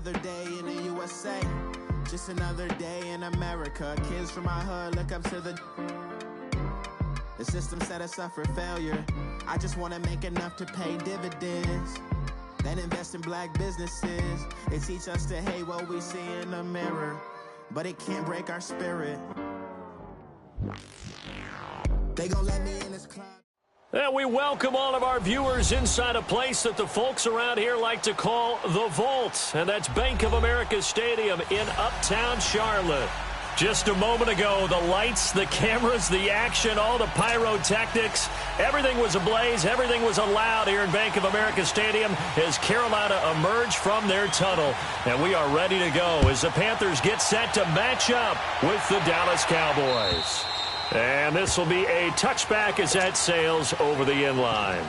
another day in the USA. Just another day in America. Kids from my hood look up to the system set us up for failure. I just want to make enough to pay dividends, then invest in black businesses. They teach us to hate what we see in the mirror, but it can't break our spirit. They gon' let me in this club. And we welcome all of our viewers inside a place that the folks around here like to call the Vault, and that's Bank of America Stadium in Uptown Charlotte. Just a moment ago, the lights, the cameras, the action, all the pyrotechnics, everything was ablaze, everything was allowed here in Bank of America Stadium as Carolina emerged from their tunnel. And we are ready to go as the Panthers get set to match up with the Dallas Cowboys. And this will be a touchback as that sails over the end line.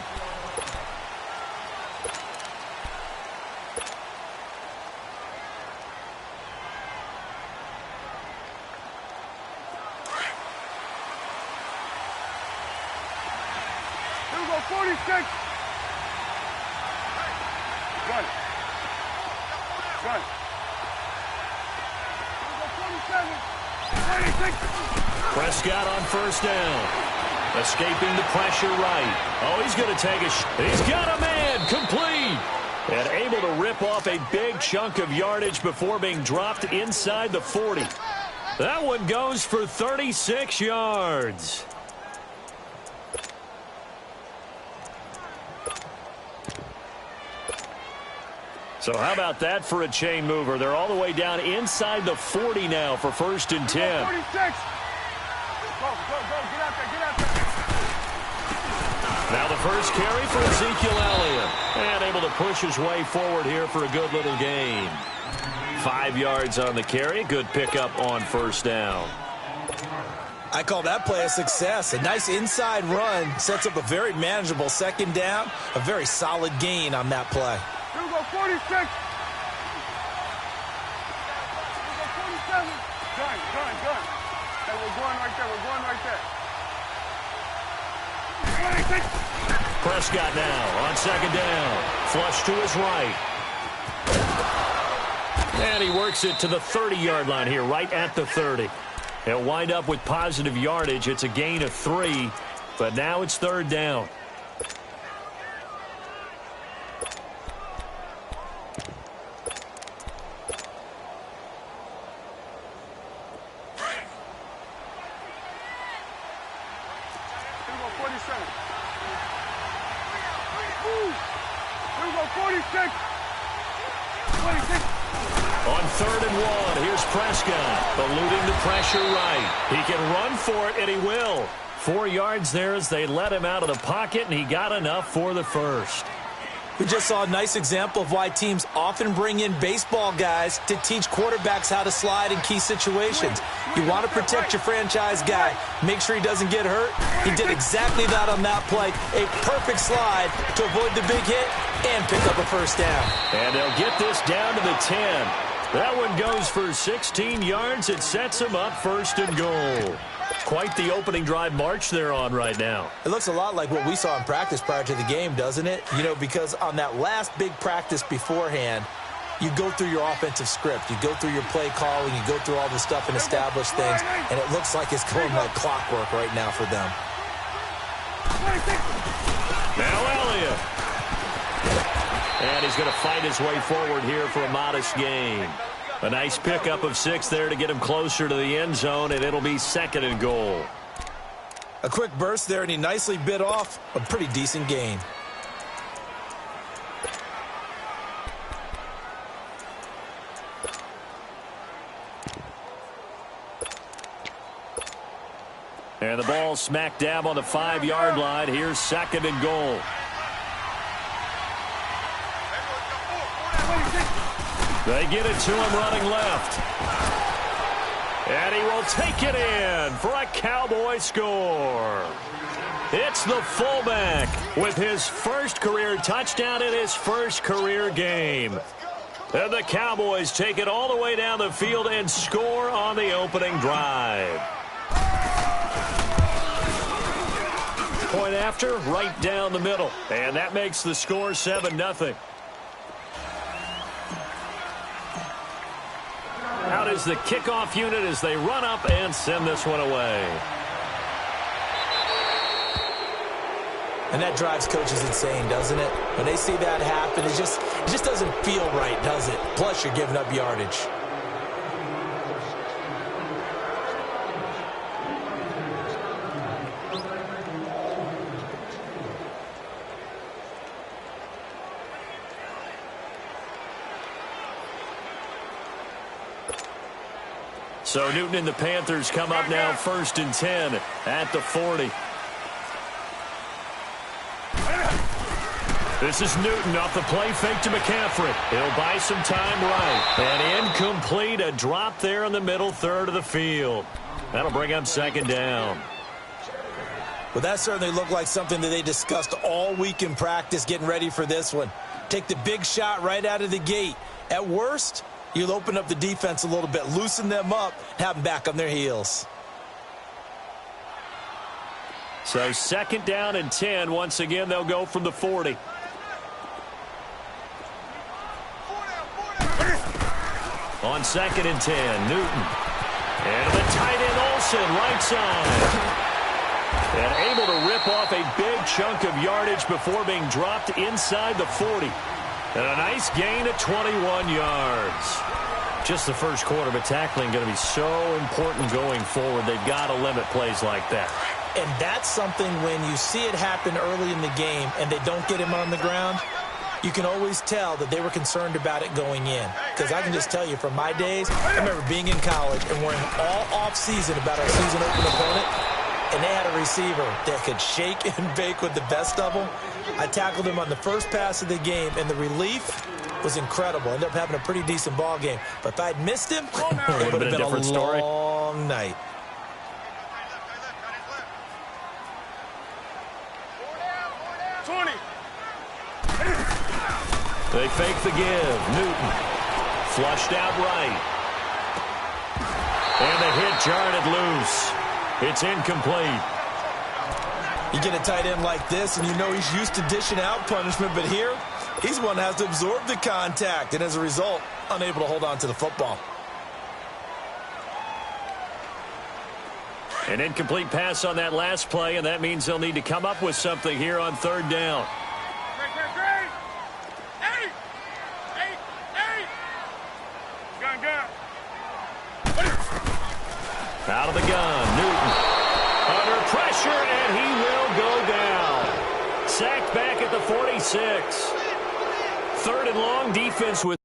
Here we go, 46. Run. Run. Here we go, 47. 46. Prescott on first down. Escaping the pressure right. Oh, he's going to take a he's got a man complete. And able to rip off a big chunk of yardage before being dropped inside the 40. That one goes for 36 yards. So how about that for a chain mover? They're all the way down inside the 40 now for 1st and 10. 46. Go, get out there. Now the first carry for Ezekiel Elliott. And able to push his way forward here for a good little gain. 5 yards on the carry. Good pickup on first down. I call that play a success. A nice inside run sets up a very manageable second down. A very solid gain on that play. Here we go, 46. Here we go, 47. Done. Hey, we're going right there. 26. Prescott now on second down. Flush to his right. And he works it to the 30-yard line here, right at the 30. He'll wind up with positive yardage. It's a gain of 3, but now it's 3rd down. On 3rd and 1, here's Prescott, eluding the pressure right. He can run for it, and he will. 4 yards there as they let him out of the pocket, and he got enough for the first. We just saw a nice example of why teams often bring in baseball guys to teach quarterbacks how to slide in key situations. You want to protect your franchise guy. Make sure he doesn't get hurt. He did exactly that on that play. A perfect slide to avoid the big hit and pick up a first down. And they'll get this down to the 10. That one goes for 16 yards. It sets him up 1st and goal. Quite the opening drive march they're on right now. It looks a lot like what we saw in practice prior to the game, doesn't it? You know, because on that last big practice beforehand, you go through your offensive script. You go through your play calling. You go through all the stuff and establish things. And it looks like it's going like clockwork right now for them. Now Elliott. And he's going to fight his way forward here for a modest gain. A nice pickup of 6 there to get him closer to the end zone, and it'll be 2nd and goal. A quick burst there, and he nicely bit off a pretty decent gain. And the ball smack dab on the 5-yard line. Here's 2nd and goal. They get it to him running left. And he will take it in for a Cowboy score. It's the fullback with his first career touchdown in his first career game. And the Cowboys take it all the way down the field and score on the opening drive. Point after, right down the middle. And that makes the score 7-0. out as the kickoff unit as they run up and send this one away. And that drives coaches insane, doesn't it? When they see that happen, it just doesn't feel right, does it? Plus, you're giving up yardage. So Newton and the Panthers come up now 1st and 10 at the 40. This is Newton off the play fake to McCaffrey. He'll buy some time right. And incomplete, a drop there in the middle third of the field. That'll bring up 2nd down. Well, that certainly looked like something that they discussed all week in practice getting ready for this one. Take the big shot right out of the gate. At worst, you'll open up the defense a little bit, loosen them up, and have them back on their heels. So 2nd down and 10. Once again, they'll go from the 40. On 2nd and 10, Newton. And the tight end Olsen, right side. And able to rip off a big chunk of yardage before being dropped inside the 40. And a nice gain of 21 yards. Just the first quarter, but tackling going to be so important going forward. They've got to limit plays like that. And that's something when you see it happen early in the game and they don't get him on the ground, you can always tell that they were concerned about it going in. Because I can just tell you from my days, I remember being in college and worrying all off-season about our season open opponent, and they had a receiver that could shake and bake with the best of them. I tackled him on the first pass of the game, and the relief was incredible. Ended up having a pretty decent ball game. But if I'd missed him, it would have been a long night. They fake the give. Newton flushed out right. And the hit jarred it loose. It's incomplete. You get a tight end like this, and you know he's used to dishing out punishment, but here, he's one that has to absorb the contact, and as a result, unable to hold on to the football. An incomplete pass on that last play, and that means they'll need to come up with something here on 3rd down. Out of the gun, Newton. Under pressure, and he will go down. Sacked back at the 46. 3rd and long, defense with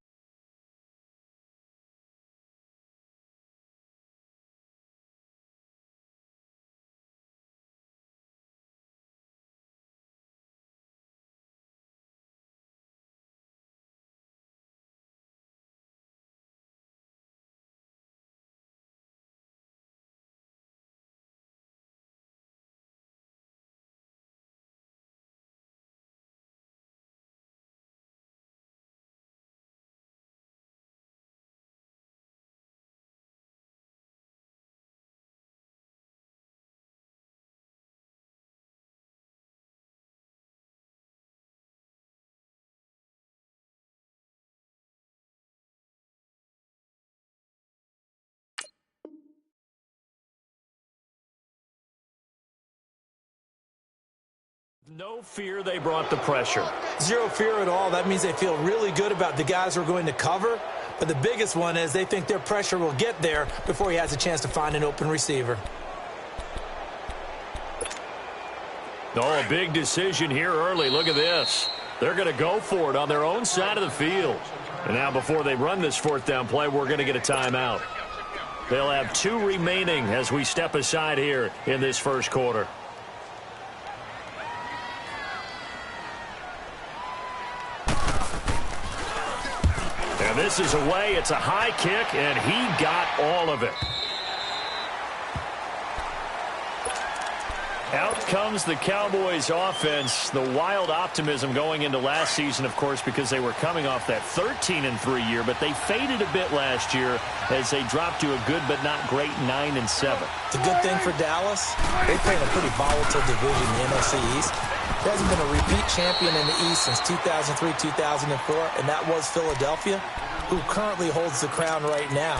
no fear. They brought the pressure. Zero fear at all. That means they feel really good about the guys who are going to cover. But the biggest one is they think their pressure will get there before he has a chance to find an open receiver. Oh, a big decision here early. Look at this. They're going to go for it on their own side of the field. And now before they run this 4th down play, we're going to get a timeout. They'll have 2 remaining as we step aside here in this first quarter. And this is away. It's a high kick, and he got all of it. Out comes the Cowboys offense. The wild optimism going into last season, of course, because they were coming off that 13-3 year, but they faded a bit last year as they dropped to a good but not great 9-7. The good thing for Dallas, they play in a pretty volatile division, the NFC East. There hasn't been a repeat champion in the East since 2003-2004, and that was Philadelphia, who currently holds the crown right now.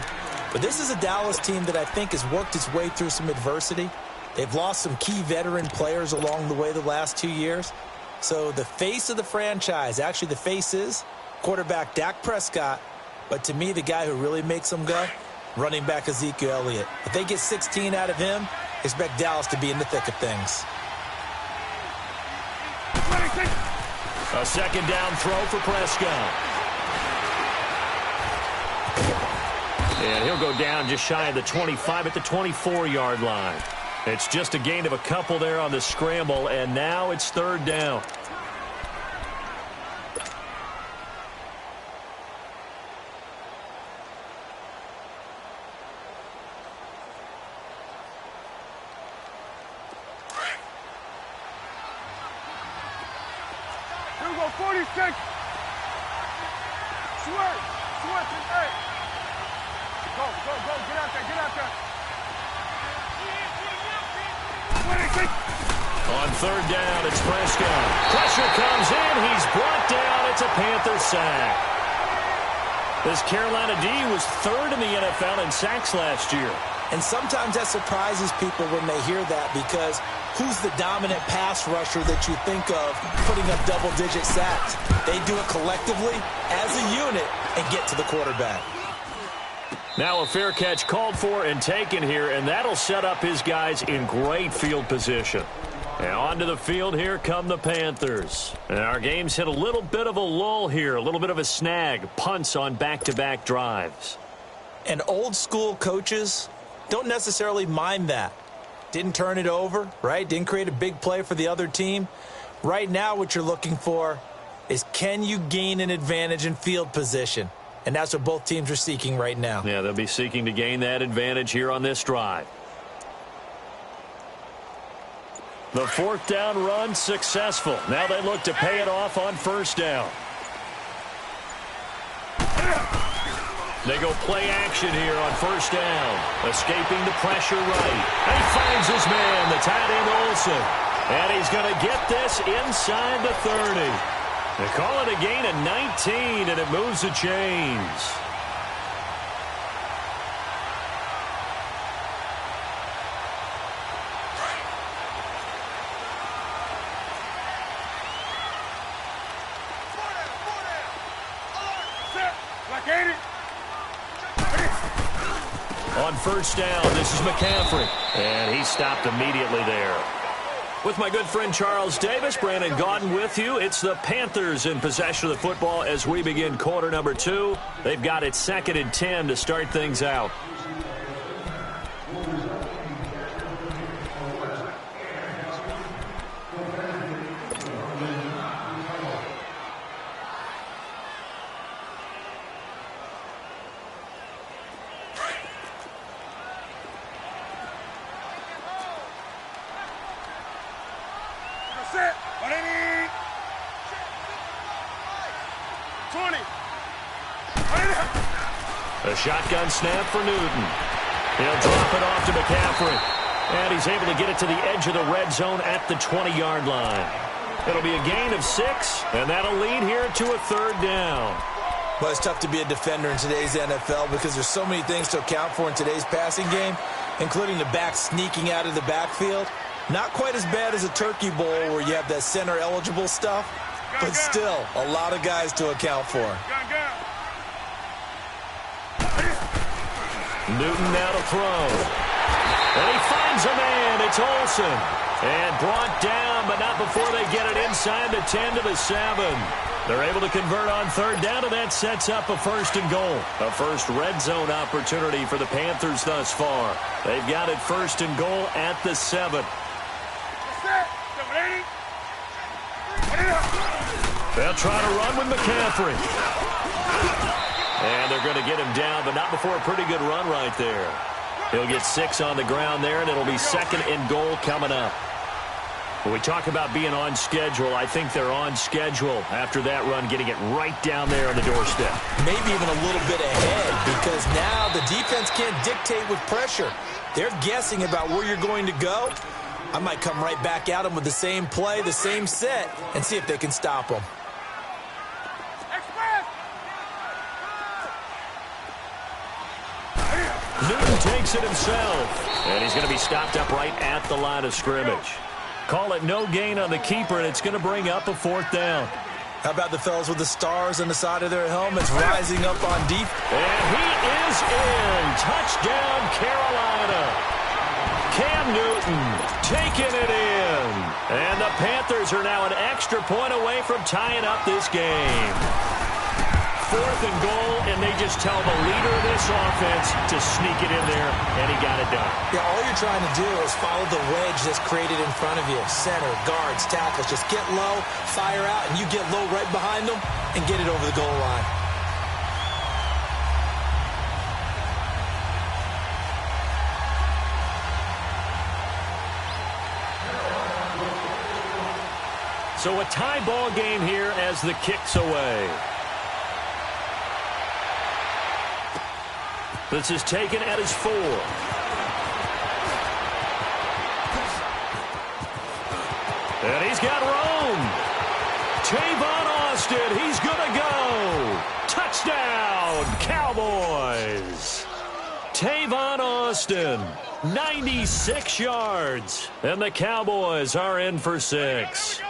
But this is a Dallas team that I think has worked its way through some adversity. They've lost some key veteran players along the way the last 2 years. So the face of the franchise, actually the face is quarterback Dak Prescott. But to me, the guy who really makes them go, running back Ezekiel Elliott. If they get 16 out of him, expect Dallas to be in the thick of things. A second down throw for Prescott. And he'll go down just shy of the 25 at the 24-yard line. It's just a gain of a couple there on the scramble, and now it's third down. Here we go, 46. Switch, hey. Go, get out there. 26. On third down, it's Prescott. Pressure comes in. He's brought down. It's a Panther sack. This Carolina D was third in the NFL in sacks last year. And sometimes that surprises people when they hear that, because who's the dominant pass rusher that you think of putting up double-digit sacks? They do it collectively as a unit and get to the quarterback. Now a fair catch called for and taken here, and that'll set up his guys in great field position. And onto the field here come the Panthers. And our game's hit a little bit of a lull here, a little bit of a snag. Punts on back-to-back drives. And old-school coaches don't necessarily mind that. Didn't turn it over, right? Didn't create a big play for the other team. Right now what you're looking for is, can you gain an advantage in field position? And that's what both teams are seeking right now. Yeah, they'll be seeking to gain that advantage here on this drive. The fourth down run successful. Now they look to pay it off on first down. They go play action here on first down. Escaping the pressure right. And he finds his man, the tight end Olsen. And he's going to get this inside the 30. They call it a gain of 19, and it moves the chains. On first down, this is McCaffrey. And he stopped immediately there. With my good friend Charles Davis, Brandon Gaudin with you. It's the Panthers in possession of the football as we begin quarter number 2. They've got it 2nd and 10 to start things out. A shotgun snap for Newton. He'll drop it off to McCaffrey. And he's able to get it to the edge of the red zone at the 20-yard line. It'll be a gain of 6, and that'll lead here to a third down. Well, it's tough to be a defender in today's NFL because there's so many things to account for in today's passing game, including the back sneaking out of the backfield. Not quite as bad as a turkey bowl where you have that center-eligible stuff, but still a lot of guys to account for. Newton now to throw. And he finds a man. It's Olsen. And brought down, but not before they get it inside the 10 to the 7. They're able to convert on third down, and that sets up a first and goal. A first red zone opportunity for the Panthers thus far. They've got it first and goal at the 7. They'll try to run with McCaffrey. And they're going to get him down, but not before a pretty good run right there. He'll get 6 on the ground there, and it'll be 2nd and goal coming up. When we talk about being on schedule, I think they're on schedule after that run, getting it right down there on the doorstep. Maybe even a little bit ahead, because now the defense can't dictate with pressure. They're guessing about where you're going to go. I might come right back at them with the same play, the same set, and see if they can stop them. takes it himself. And he's going to be stopped up right at the line of scrimmage. Call it no gain on the keeper, and it's going to bring up a 4th down. How about the fellas with the stars on the side of their helmets rising up on defense? And he is in. Touchdown, Carolina. Cam Newton taking it in. And the Panthers are now an extra point away from tying up this game. 4th and goal, and they just tell the leader of this offense to sneak it in there, and he got it done. Yeah, all you're trying to do is follow the wedge that's created in front of you. Center, guards, tackles. Just get low, fire out, and you get low right behind them and get it over the goal line. So a tie ball game here as the kick's away. This is taken at his 4. And he's got room. Tavon Austin, he's going to go. Touchdown, Cowboys. Tavon Austin, 96 yards. And the Cowboys are in for 6.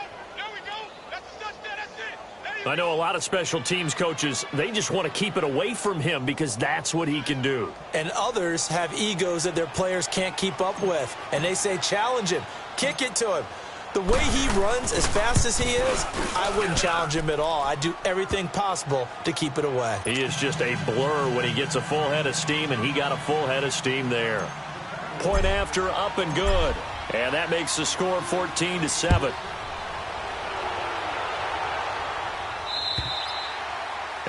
I know a lot of special teams coaches, they just want to keep it away from him because that's what he can do. And others have egos that their players can't keep up with. And they say, challenge him, kick it to him. The way he runs as fast as he is, I wouldn't challenge him at all. I'd do everything possible to keep it away. He is just a blur when he gets a full head of steam, and he got a full head of steam there. Point after, up and good. And that makes the score 14-7.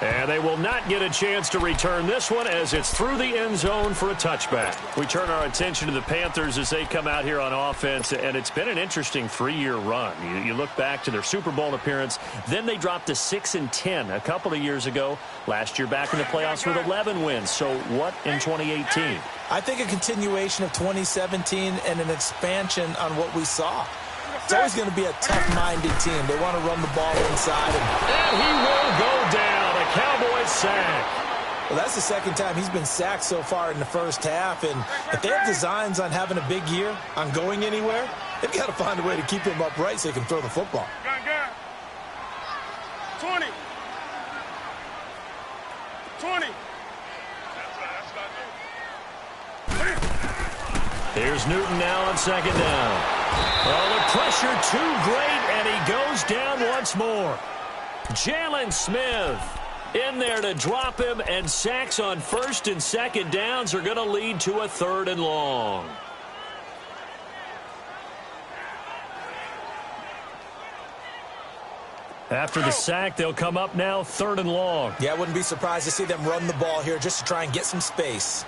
And they will not get a chance to return this one as it's through the end zone for a touchback. We turn our attention to the Panthers as they come out here on offense, and it's been an interesting 3-year run. You look back to their Super Bowl appearance, then they dropped to 6-10 a couple of years ago. Last year back in the playoffs with 11 wins. So what in 2018? I think a continuation of 2017 and an expansion on what we saw. It's always going to be a tough-minded team. They want to run the ball inside. And he will go down. A Cowboys sack. Well, that's the second time he's been sacked so far in the first half. And if they have designs on having a big year, on going anywhere, they've got to find a way to keep him upright so they can throw the football. 20. 20. Here's Newton now on 2nd down. Oh, the pressure too great, and he goes down once more. Jalen Smith in there to drop him, and sacks on 1st and 2nd downs are going to lead to a 3rd and long. After the sack, they'll come up now 3rd and long. Yeah, I wouldn't be surprised to see them run the ball here just to try and get some space.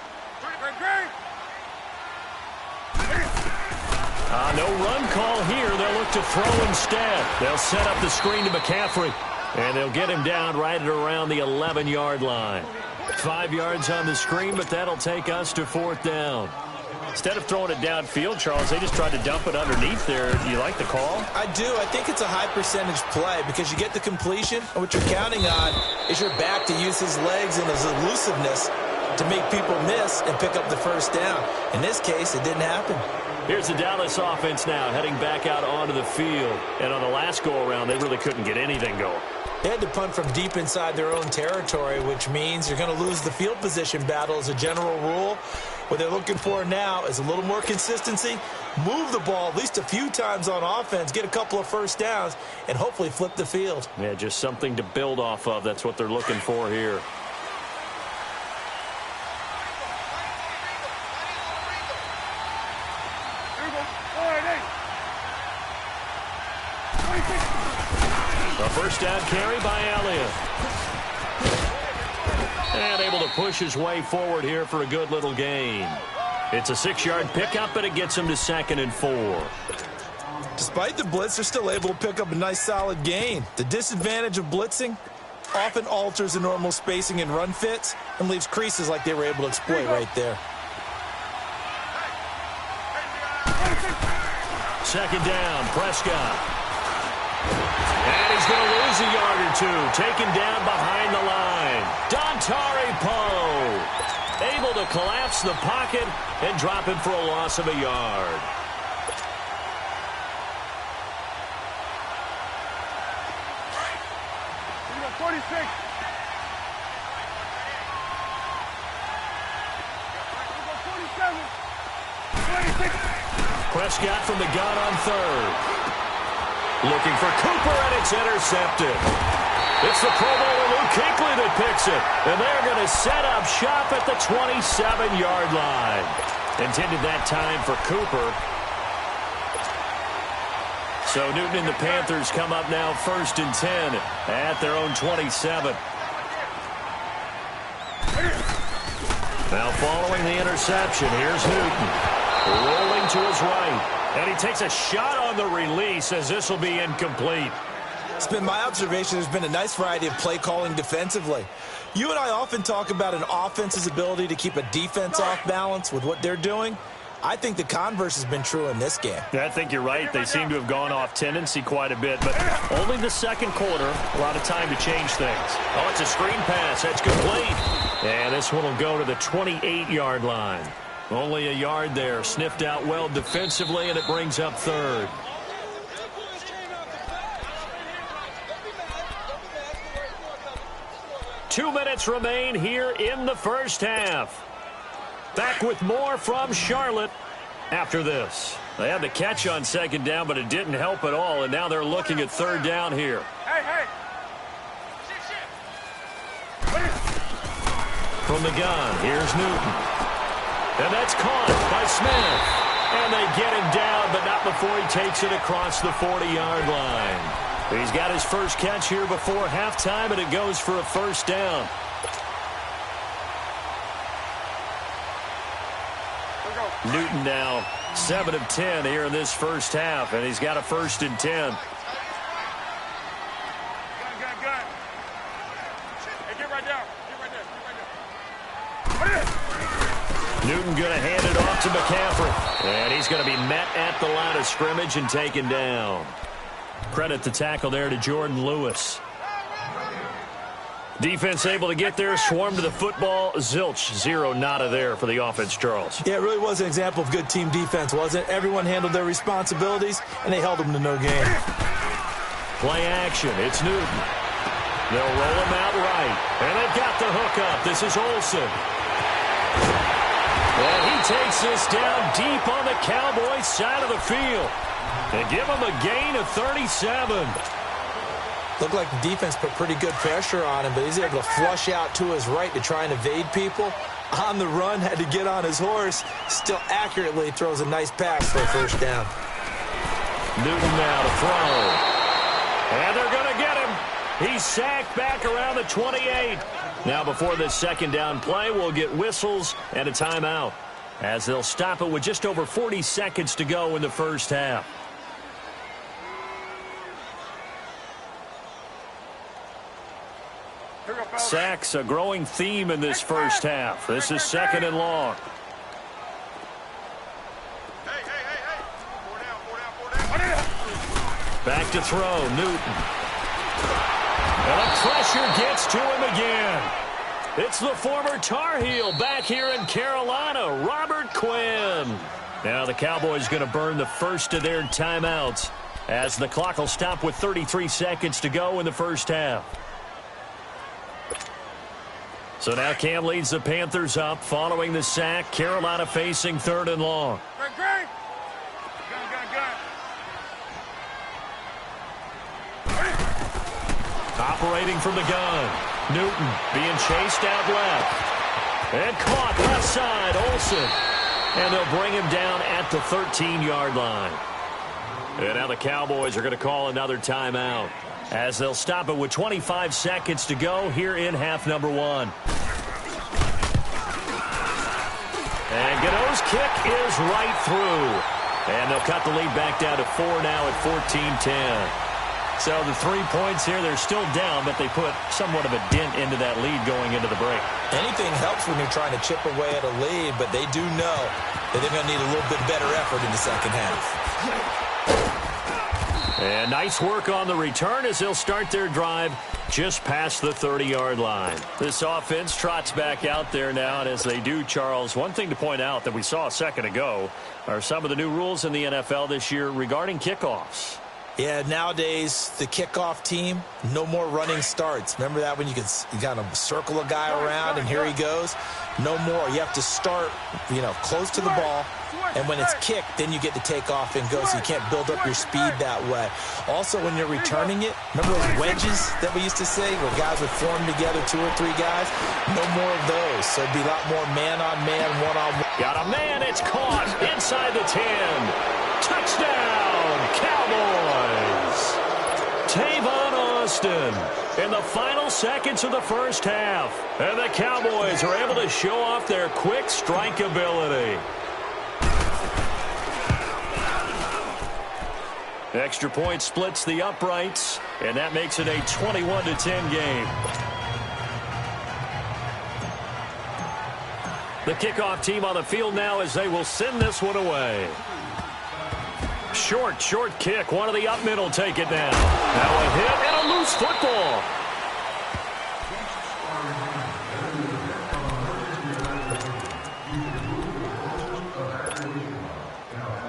No run call here. They'll look to throw instead. They'll set up the screen to McCaffrey, and they'll get him down right at around the 11-yard line. 5 yards on the screen, but that'll take us to 4th down. Instead of throwing it downfield, Charles, they just tried to dump it underneath there. Do you like the call? I do. I think it's a high-percentage play because you get the completion, and what you're counting on is your back to use his legs and his elusiveness to make people miss and pick up the 1st down. In this case, it didn't happen. Here's the Dallas offense now heading back out onto the field. And on the last go-around, they really couldn't get anything going. They had to punt from deep inside their own territory, which means you're going to lose the field position battle as a general rule. What they're looking for now is a little more consistency, move the ball at least a few times on offense, get a couple of 1st downs, and hopefully flip the field. Yeah, just something to build off of. That's what they're looking for here. A 1st down carry by Elliott. And able to push his way forward here for a good little gain. It's a 6-yard pickup, and it gets him to 2nd and 4. Despite the blitz, they're still able to pick up a nice solid gain. The disadvantage of blitzing often alters the normal spacing and run fits and leaves creases like they were able to exploit right there. 2nd down, Prescott. And he's going to lose a yard or two. Taken down behind the line. Dontari Poe. able to collapse the pocket and drop him for a loss of a yard. Number 46. Prescott from the gun on third. Looking for Cooper, and it's intercepted. It's the Pro Bowler Luke Kuechly that picks it. And they're going to set up shop at the 27-yard line. Intended that time for Cooper. So Newton and the Panthers come up now 1st and 10 at their own 27. Now following the interception, here's Newton. Rolling to his right. And he takes a shot on the release as this will be incomplete. It's been my observation there's been a nice variety of play calling defensively. You and I often talk about an offense's ability to keep a defense off balance with what they're doing. I think the converse has been true in this game. Yeah, I think you're right. They seem to have gone off tendency quite a bit, but only the second quarter, a lot of time to change things. Oh, it's a screen pass. That's complete. And this one will go to the 28-yard line. Only a yard there. Sniffed out well defensively, and it brings up third. Two minutes remain here in the first half. Back with more from Charlotte after this. They had the catch on second down, but it didn't help at all, and now they're looking at third down here. Hey. From the gun, here's Newton. And that's caught by Smith. And they get him down, but not before he takes it across the 40-yard line. He's got his first catch here before halftime, and it goes for a first down. Newton now 7 of 10 here in this first half, and he's got a 1st and 10. Gun. Hey, get right down. Newton going to hand it off to McCaffrey. And he's going to be met at the line of scrimmage and taken down. Credit the tackle there to Jordan Lewis. Defense able to get there, swarm to the football. Zilch, 0 nada there for the offense, Charles. Yeah, it really was an example of good team defense, wasn't it? Everyone handled their responsibilities, and they held them to no gain. Play action. It's Newton. They'll roll him out right. And they've got the hook up. This is Olsen. And he takes this down deep on the Cowboys' side of the field. They give him a gain of 37. Looked like the defense put pretty good pressure on him, but he's able to flush out to his right to try and evade people. On the run, had to get on his horse. Still accurately throws a nice pass for a first down. Newton now to throw. And they're going to get him. He's sacked back around the 28. Now before this second down play, we'll get whistles and a timeout, as they'll stop it with just over 40 seconds to go in the first half. Sacks, a growing theme in this first half. This is 2nd and long. Back to throw, Newton. And the pressure gets to him again. It's the former Tar Heel back here in Carolina, Robert Quinn. Now the Cowboys going to burn the first of their timeouts, as the clock will stop with 33 seconds to go in the first half. So now Cam leads the Panthers up following the sack. Carolina facing 3rd and long. Gun. Operating from the gun. Newton being chased out left. And caught left side, Olsen. And they'll bring him down at the 13-yard line. And now the Cowboys are going to call another timeout, as they'll stop it with 25 seconds to go here in half number 1. And Gano's kick is right through. And they'll cut the lead back down to 4 now at 14-10. So the 3 points here, they're still down, but they put somewhat of a dent into that lead going into the break. Anything helps when you're trying to chip away at a lead, but they do know that they're going to need a little bit better effort in the second half. And nice work on the return as they'll start their drive just past the 30-yard line. This offense trots back out there now, and as they do, Charles, one thing to point out that we saw a second ago are some of the new rules in the NFL this year regarding kickoffs. Yeah, nowadays, the kickoff team, no more running starts. Remember that when you could kind of circle a guy around and here he goes? No more. You have to start, close to the ball, and when it's kicked, then you get to take off and go, so you can't build up your speed that way. Also, when you're returning it, remember those wedges that we used to say where guys would form together, 2 or 3 guys? No more of those, so it'd be a lot more man-on-man, one-on-one. Got a man, it's caught inside the 10. Touchdown, Cowboys! Tavon Austin in the final seconds of the first half. And the Cowboys are able to show off their quick strike ability. Extra point splits the uprights, and that makes it a 21-10 game. The kickoff team on the field now as they will send this one away. Short kick. One of the up middle take it down. Now a hit and a loose football.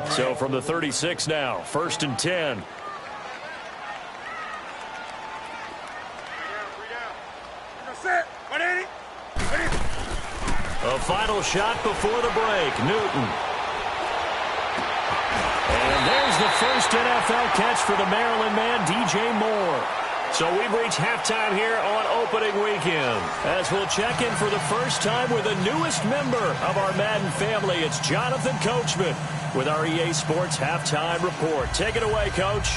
So from the 36 now, 1st and 10. A final shot before the break. Newton. And there's the first NFL catch for the Maryland man, DJ Moore. So we've reached halftime here on opening weekend. As we'll check in for the first time with the newest member of our Madden family, it's Jonathan Coachman with our EA Sports Halftime Report. Take it away, Coach.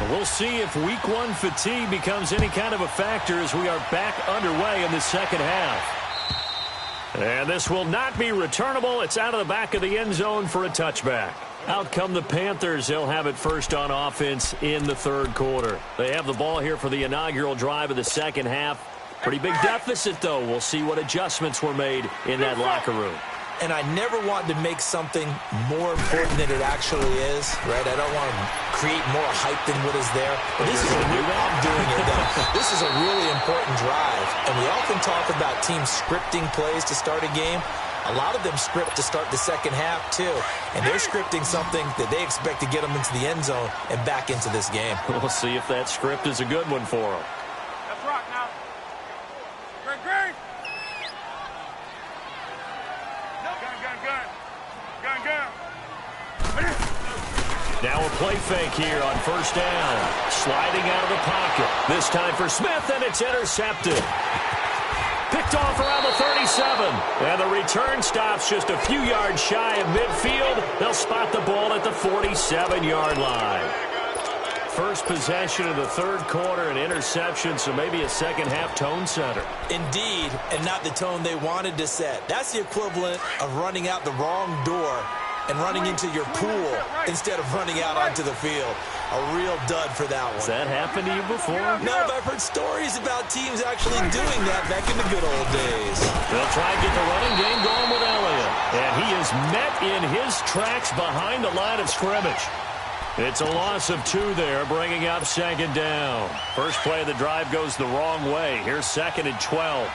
We'll see if week 1 fatigue becomes any kind of a factor as we are back underway in the second half. And this will not be returnable. It's out of the back of the end zone for a touchback. Out come the Panthers. They'll have it first on offense in the 3rd quarter. They have the ball here for the inaugural drive of the second half. Pretty big deficit, though. We'll see what adjustments were made in that locker room. And I never want to make something more important than it actually is, right? I don't want to create more hype than what is there. But this is I'm doing it, though. This is a really important drive. And we often talk about teams scripting plays to start a game. A lot of them script to start the second half, too. And they're scripting something that they expect to get them into the end zone and back into this game. We'll see if that script is a good one for them. Let's rock now. Great. Gun. Now a play fake here on first down. Sliding out of the pocket. This time for Smith, and it's intercepted. Picked off around the 37. And the return stops just a few yards shy of midfield. They'll spot the ball at the 47-yard line. First possession of the 3rd quarter, an interception, so maybe a second-half tone setter. Indeed, and not the tone they wanted to set. That's the equivalent of running out the wrong door and running into your pool instead of running out onto the field. A real dud for that one. Has that happened to you before? No, but I've heard stories about teams actually doing that back in the good old days. They'll try and get the running game going with Elliott. And he is met in his tracks behind the line of scrimmage. It's a loss of 2 there, bringing up 2nd down. First play of the drive goes the wrong way. Here's 2nd and 12.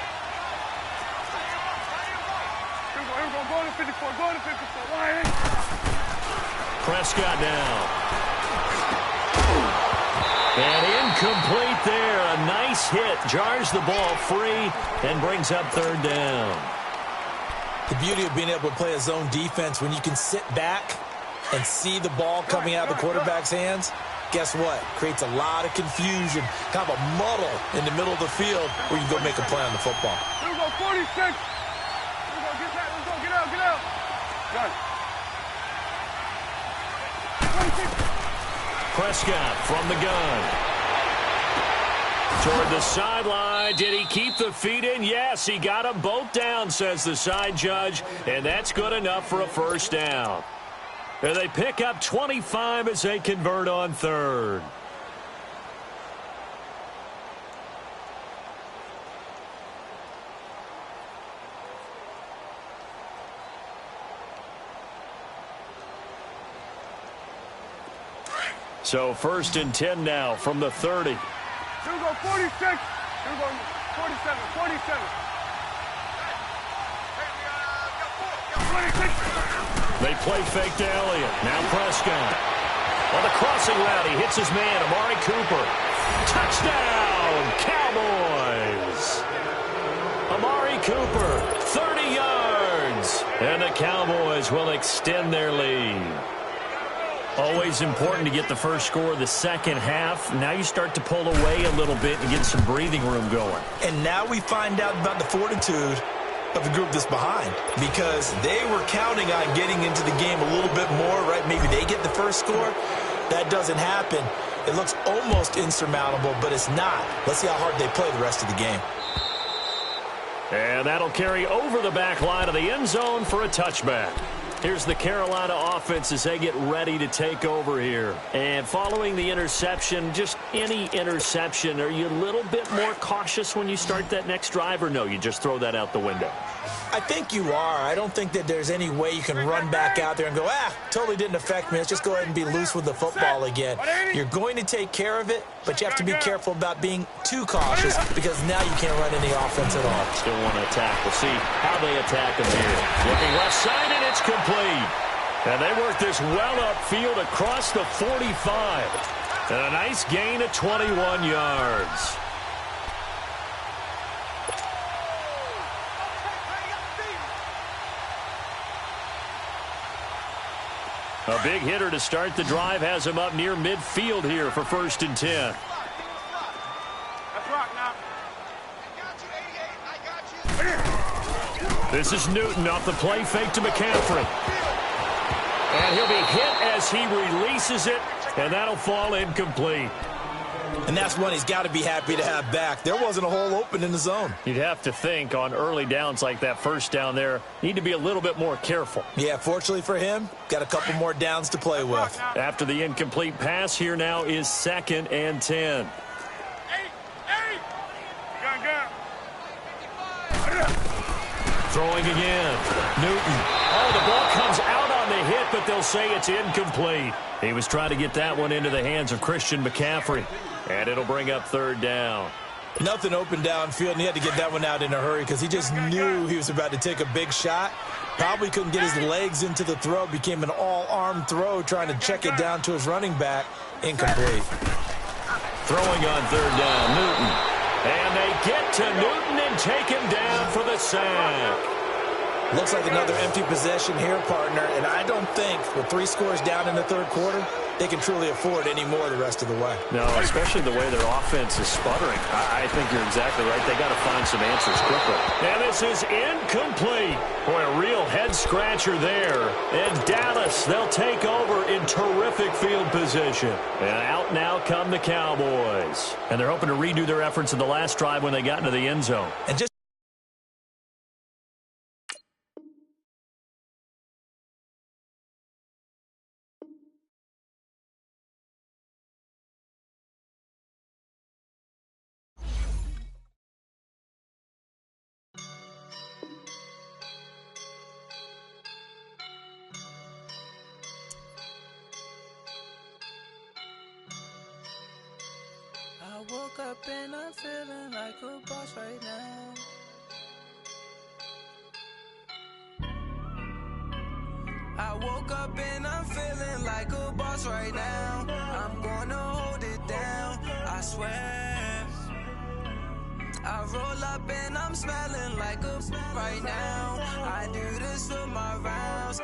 Here we go. Go to 54. Go to 54. Prescott down. And incomplete there. A nice hit. Jars the ball free and brings up 3rd down. The beauty of being able to play a zone defense when you can sit back and see the ball coming out of the quarterback's hands, guess what? Creates a lot of confusion, kind of a muddle in the middle of the field where you go make a play on the football. Here we go, 46. Here we go, get out. Gun. 26. Prescott from the gun. Toward the sideline. Did he keep the feet in? Yes, he got them both down, says the side judge, and that's good enough for a first down. And they pick up 25 as they convert on 3rd. So 1st and 10 now from the 30. Here we go, 46. Here we go, 47, 47. 26. They play fake to Elliott. Now Prescott. On the crossing route, he hits his man, Amari Cooper. Touchdown, Cowboys! Amari Cooper, 30 yards. And the Cowboys will extend their lead. Always important to get the first score of the second half. Now you start to pull away a little bit and get some breathing room going. And now we find out about the fortitude of the group that's behind, because they were counting on getting into the game a little bit more, right? Maybe they get the first score. That doesn't happen. It looks almost insurmountable, but it's not. Let's see how hard they play the rest of the game. And that'll carry over the back line of the end zone for a touchback. Here's the Carolina offense as they get ready to take over here. And following the interception, just any interception, are you a little bit more cautious when you start that next drive, or no, you just throw that out the window? I think you are. I don't think that there's any way you can run back out there and go, totally didn't affect me. Let's just go ahead and be loose with the football again. You're going to take care of it, but you have to be careful about being too cautious, because now you can't run any offense at all. Still want to attack. We'll see how they attack them here. Looking left side, and it's complete. And they work this well upfield across the 45. And a nice gain of 21 yards. A big hitter to start the drive has him up near midfield here for 1st and 10. That's rock now. I got you. This is Newton off the play fake to McCaffrey. And he'll be hit as he releases it, and that'll fall incomplete. And that's one he's got to be happy to have back. There wasn't a hole open in the zone. You'd have to think on early downs like that first down there, need to be a little bit more careful. Yeah, fortunately for him, got a couple more downs to play with. After the incomplete pass, here now is 2nd and 10. Throwing again. Newton. Oh, the ball comes out on the hit, but they'll say it's incomplete. He was trying to get that one into the hands of Christian McCaffrey. And it'll bring up 3rd down. Nothing open downfield, and he had to get that one out in a hurry because he just knew he was about to take a big shot. Probably couldn't get his legs into the throw. Became an all-arm throw, trying to check it down to his running back. Incomplete. Throwing on 3rd down, Newton. And they get to Newton and take him down for the sack. Looks like another empty possession here, partner, and I don't think with 3 scores down in the 3rd quarter, they can truly afford any more the rest of the way. No, especially the way their offense is sputtering. I think you're exactly right. They got to find some answers quickly. And this is incomplete. Boy, a real head-scratcher there. And Dallas, they'll take over in terrific field position. And out now come the Cowboys. And they're hoping to redo their efforts in the last drive when they got into the end zone. And just I woke up and I'm feeling like a boss right now. I woke up and I'm feeling like a boss right now. I'm gonna hold it down, I swear. I roll up and I'm smelling like a right now. I do this for my rounds.